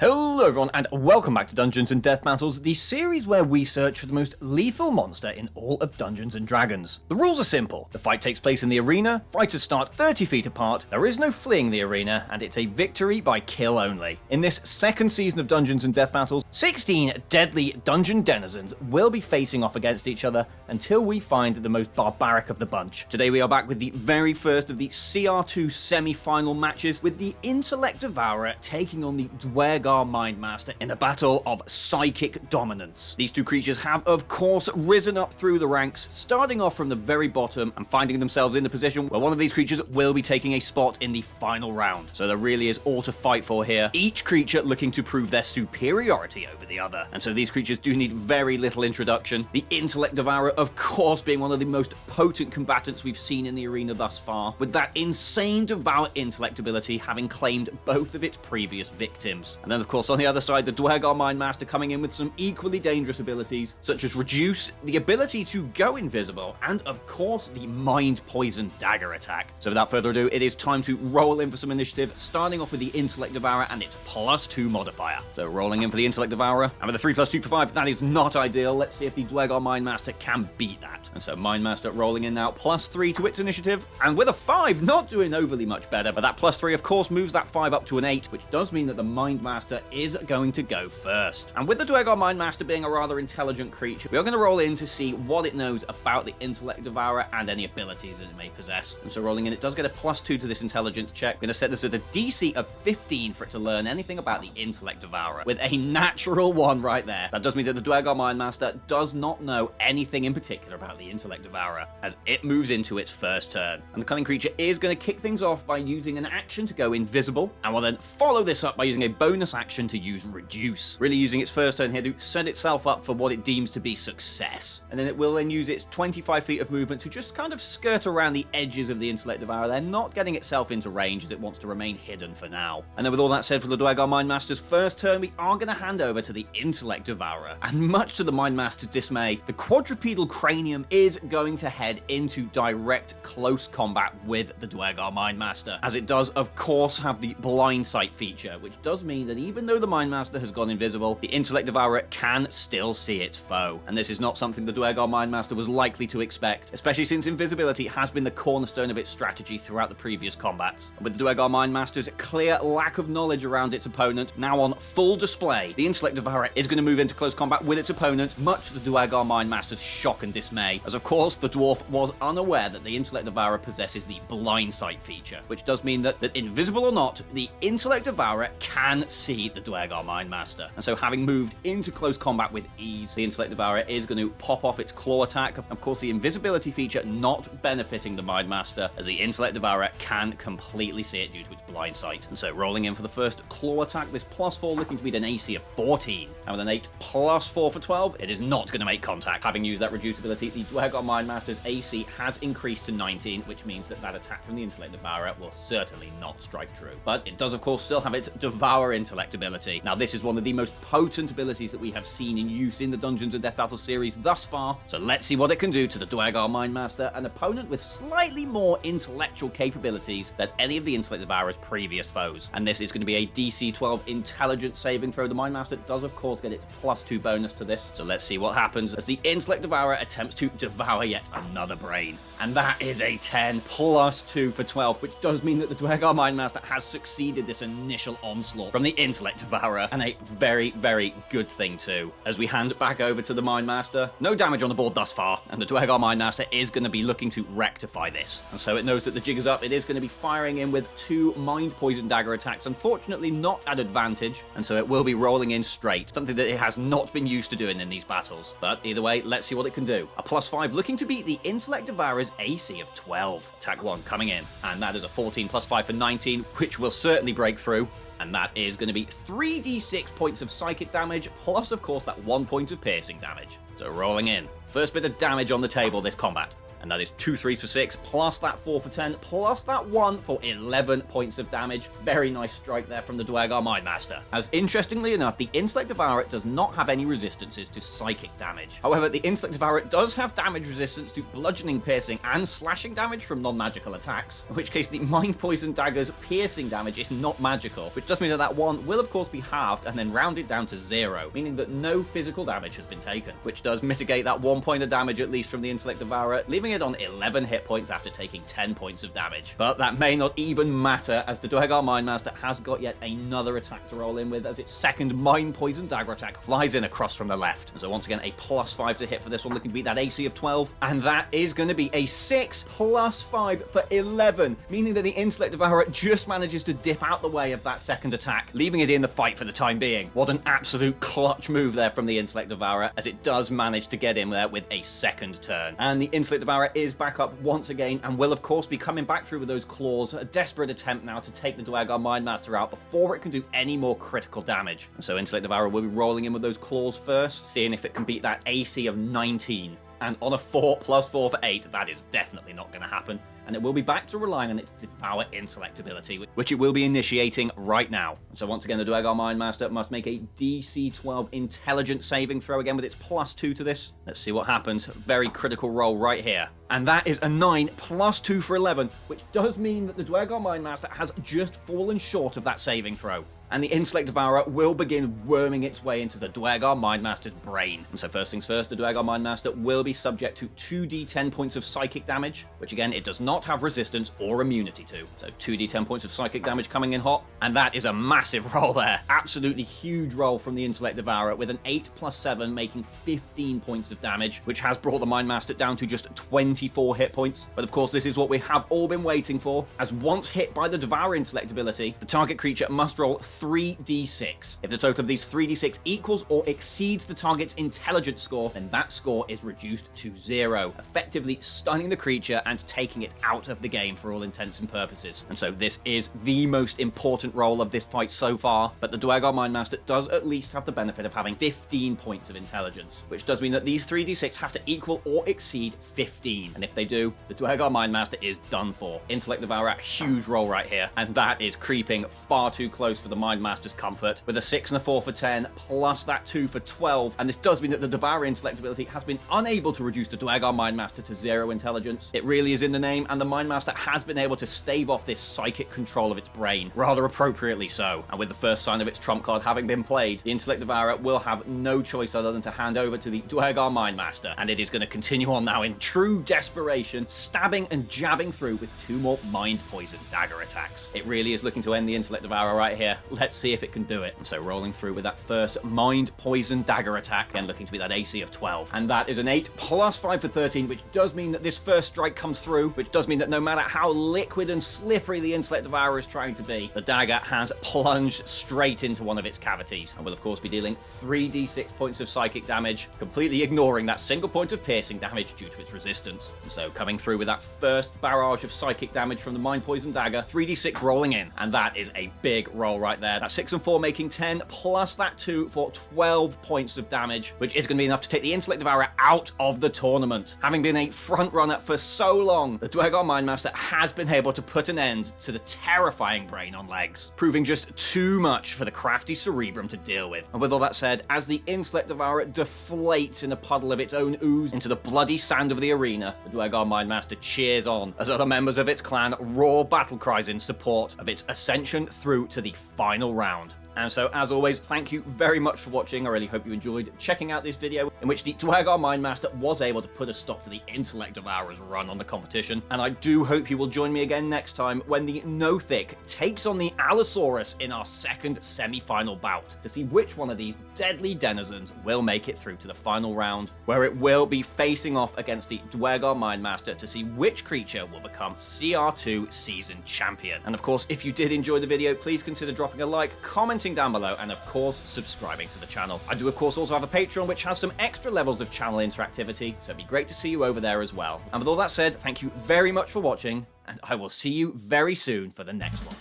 Hello everyone and welcome back to Dungeons & Death Battles, the series where we search for the most lethal monster in all of Dungeons & Dragons. The rules are simple. The fight takes place in the arena, fighters start 30 feet apart, there is no fleeing the arena, and it's a victory by kill only. In this second season of Dungeons & Death Battles, 16 deadly dungeon denizens will be facing off against each other until we find the most barbaric of the bunch. Today we are back with the very first of the CR2 semi-final matches, with the Intellect Devourer taking on the Duergar Mindmaster in a battle of psychic dominance. These two creatures have, of course, risen up through the ranks, starting off from the very bottom and finding themselves in the position where one of these creatures will be taking a spot in the final round. So there really is all to fight for here, each creature looking to prove their superiority over the other. And so these creatures do need very little introduction. The Intellect Devourer, of course, being one of the most potent combatants we've seen in the arena thus far, with that insane Devour intellect ability having claimed both of its previous victims. And then, of course, on the other side, the Duergar Mindmaster coming in with some equally dangerous abilities, such as Reduce, the ability to go invisible, and, of course, the Mind Poison Dagger attack. So without further ado, it is time to roll in for some initiative, starting off with the Intellect Devourer and its +2 modifier. So rolling in for the Intellect Devourer, and with a 3+2 for 5, that is not ideal. Let's see if the Duergar Mindmaster can beat that. And so Mindmaster rolling in now, +3 to its initiative, and with a 5, not doing overly much better, but that +3, of course, moves that 5 up to an 8, which does mean that the Mindmaster is going to go first. And with the Duergar Mindmaster being a rather intelligent creature, we are going to roll in to see what it knows about the Intellect Devourer and any abilities that it may possess. And so rolling in, it does get a +2 to this intelligence check. We're going to set this at a DC of 15 for it to learn anything about the Intellect Devourer, with a natural 1 right there. That does mean that the Duergar Mindmaster does not know anything in particular about the Intellect Devourer as it moves into its first turn. And the cunning creature is going to kick things off by using an action to go invisible, and will then follow this up by using a bonus action to use Reduce, really using its first turn here to set itself up for what it deems to be success. And then it will then use its 25 feet of movement to just kind of skirt around the edges of the Intellect Devourer, then not getting itself into range as it wants to remain hidden for now. And then with all that said, for the Duergar Mindmaster's first turn, we are going to hand over to the Intellect Devourer. And much to the Mindmaster's dismay, the quadrupedal cranium is going to head into direct close combat with the Duergar Mindmaster, as it does, of course, have the blind sight feature, which does mean that even though the Mindmaster has gone invisible, the Intellect Devourer can still see its foe. And this is not something the Duergar Mindmaster was likely to expect, especially since invisibility has been the cornerstone of its strategy throughout the previous combats. And with the Duergar Mindmaster's clear lack of knowledge around its opponent now on full display, the Intellect Devourer is going to move into close combat with its opponent, much to the Duergar Mindmaster's shock and dismay, as of course the dwarf was unaware that the Intellect Devourer possesses the blind sight feature, which does mean that invisible or not, the Intellect Devourer can see the Duergar Mindmaster. And so having moved into close combat with ease, the Intellect Devourer is going to pop off its claw attack. Of course, the invisibility feature not benefiting the Mindmaster, as the Intellect Devourer can completely see it due to its blind sight. And so rolling in for the first claw attack, this +4 looking to be an AC of 14. And with an 8 +4 for 12, it is not going to make contact. Having used that reduced ability, the Duergar Mindmaster's AC has increased to 19, which means that that attack from the Intellect Devourer will certainly not strike true. But it does, of course, still have its Devour intellect ability. Now, this is one of the most potent abilities that we have seen in use in the Dungeons & Death Battle series thus far, so let's see what it can do to the Duergar Mindmaster, an opponent with slightly more intellectual capabilities than any of the Intellect Devourer's previous foes. And this is going to be a DC 12 intelligence saving throw. The Mindmaster does, of course, get its +2 bonus to this, so let's see what happens as the Intellect Devourer attempts to devour yet another brain. And that is a 10 +2 for 12, which does mean that the Duergar Mindmaster has succeeded this initial onslaught from the Intellect Devourer, and a very, very good thing too. As we hand it back over to the Mindmaster, no damage on the board thus far, and the Duergar Mindmaster is going to be looking to rectify this. And so it knows that the jig is up. It is going to be firing in with 2 Mind Poison Dagger attacks, unfortunately not at advantage, and so it will be rolling in straight, something that it has not been used to doing in these battles. But either way, let's see what it can do. A +5 looking to beat the Intellect Devourer's AC of 12. Attack 1 coming in, and that is a 14 +5 for 19, which will certainly break through. And that is going to be 3d6 points of psychic damage, plus, of course, that 1 point of piercing damage. So rolling in. First bit of damage on the table this combat. And that is 2 threes for 6, plus that 4 for 10, plus that 1 for 11 points of damage. Very nice strike there from the Duergar Mindmaster. As interestingly enough, the Intellect Devourer does not have any resistances to psychic damage. However, the Intellect Devourer does have damage resistance to bludgeoning, piercing, and slashing damage from non-magical attacks, in which case the Mind Poison Dagger's piercing damage is not magical, which does mean that that 1 will of course be halved and then rounded down to 0, meaning that no physical damage has been taken, which does mitigate that 1 point of damage at least from the Intellect Devourer, leaving it on 11 hit points after taking 10 points of damage. But that may not even matter, as the Duergar Mindmaster has got yet another attack to roll in with, as its second Mind Poison Dagger attack flies in across from the left. And so once again, a +5 to hit for this one, looking to beat that AC of 12, and that is going to be a 6 + 5 for 11, meaning that the Intellect Devourer just manages to dip out the way of that second attack, leaving it in the fight for the time being. What an absolute clutch move there from the Intellect Devourer, as it does manage to get in there with a second turn. And the Intellect Devourer is back up once again, and will of course be coming back through with those claws, a desperate attempt now to take the Duergar Mindmaster out before it can do any more critical damage. And so Intellect Devourer will be rolling in with those claws first, seeing if it can beat that AC of 19. And on a 4 + 4 for 8, that is definitely not going to happen. And it will be back to relying on its Devour Intellect ability, which it will be initiating right now. So once again, the Duergar Mindmaster must make a DC 12 Intelligence saving throw again with its +2 to this. Let's see what happens. Very critical roll right here. And that is a 9 + 2 for 11, which does mean that the Duergar Mindmaster has just fallen short of that saving throw. And the Intellect Devourer will begin worming its way into the Duergar Mindmaster's brain. And so first things first, the Duergar Mindmaster will be subject to 2d10 points of psychic damage, which again, it does not have resistance or immunity to. So 2d10 points of psychic damage coming in hot, and that is a massive roll there. Absolutely huge roll from the Intellect Devourer, with an 8 + 7 making 15 points of damage, which has brought the Mindmaster down to just 24 hit points. But of course, this is what we have all been waiting for, as once hit by the Devour Intellect ability, the target creature must roll 3d6. If the total of these 3d6 equals or exceeds the target's intelligence score, then that score is reduced to 0, effectively stunning the creature and taking it out of the game for all intents and purposes. And so this is the most important roll of this fight so far, but the Duergar Mindmaster does at least have the benefit of having 15 points of intelligence, which does mean that these 3d6 have to equal or exceed 15. And if they do, the Duergar Mindmaster is done for. Intellect Devourer, huge roll right here, and that is creeping far too close for the Mindmaster's comfort, with a 6 and a 4 for 10, plus that 2 for 12, and this does mean that the Devour Intellect ability has been unable to reduce the Duergar Mindmaster to 0 intelligence. It really is in the name, and the Mindmaster has been able to stave off this psychic control of its brain, rather appropriately so. And with the first sign of its trump card having been played, the Intellect Devourer will have no choice other than to hand over to the Duergar Mindmaster, and it is going to continue on now in true desperation, stabbing and jabbing through with 2 more Mind Poison Dagger attacks. It really is looking to end the Intellect Devourer right here. Let's see if it can do it. So rolling through with that first Mind Poison Dagger attack, and looking to be that AC of 12. And that is an 8 + 5 for 13, which does mean that this first strike comes through, which does mean that no matter how liquid and slippery the Intellect Devourer is trying to be, the dagger has plunged straight into one of its cavities, and will of course be dealing 3d6 points of psychic damage, completely ignoring that single point of piercing damage due to its resistance. And so coming through with that first barrage of psychic damage from the Mind Poison Dagger, 3d6 rolling in, and that is a big roll right there. That 6 and 4 making 10, plus that 2 for 12 points of damage, which is going to be enough to take the Intellect Devourer out of the tournament. Having been a front runner for so long, the Duergar Mindmaster has been able to put an end to the terrifying brain on legs, proving just too much for the crafty Cerebrum to deal with. And with all that said, as the Intellect Devourer deflates in a puddle of its own ooze into the bloody sand of the arena, the Duergar Mindmaster cheers on as other members of its clan roar battle cries in support of its ascension through to the final round. And so, as always, thank you very much for watching. I really hope you enjoyed checking out this video, in which the Duergar Mindmaster was able to put a stop to the Intellect Devourer's run on the competition. And I do hope you will join me again next time when the Nothic takes on the Allosaurus in our second semi-final bout, to see which one of these deadly denizens will make it through to the final round, where it will be facing off against the Duergar Mindmaster to see which creature will become CR2 Season Champion. And of course, if you did enjoy the video, please consider dropping a like, commenting down below, and of course subscribing to the channel. I do of course also have a Patreon which has some extra levels of channel interactivity, so it'd be great to see you over there as well. And with all that said, thank you very much for watching, and I will see you very soon for the next one.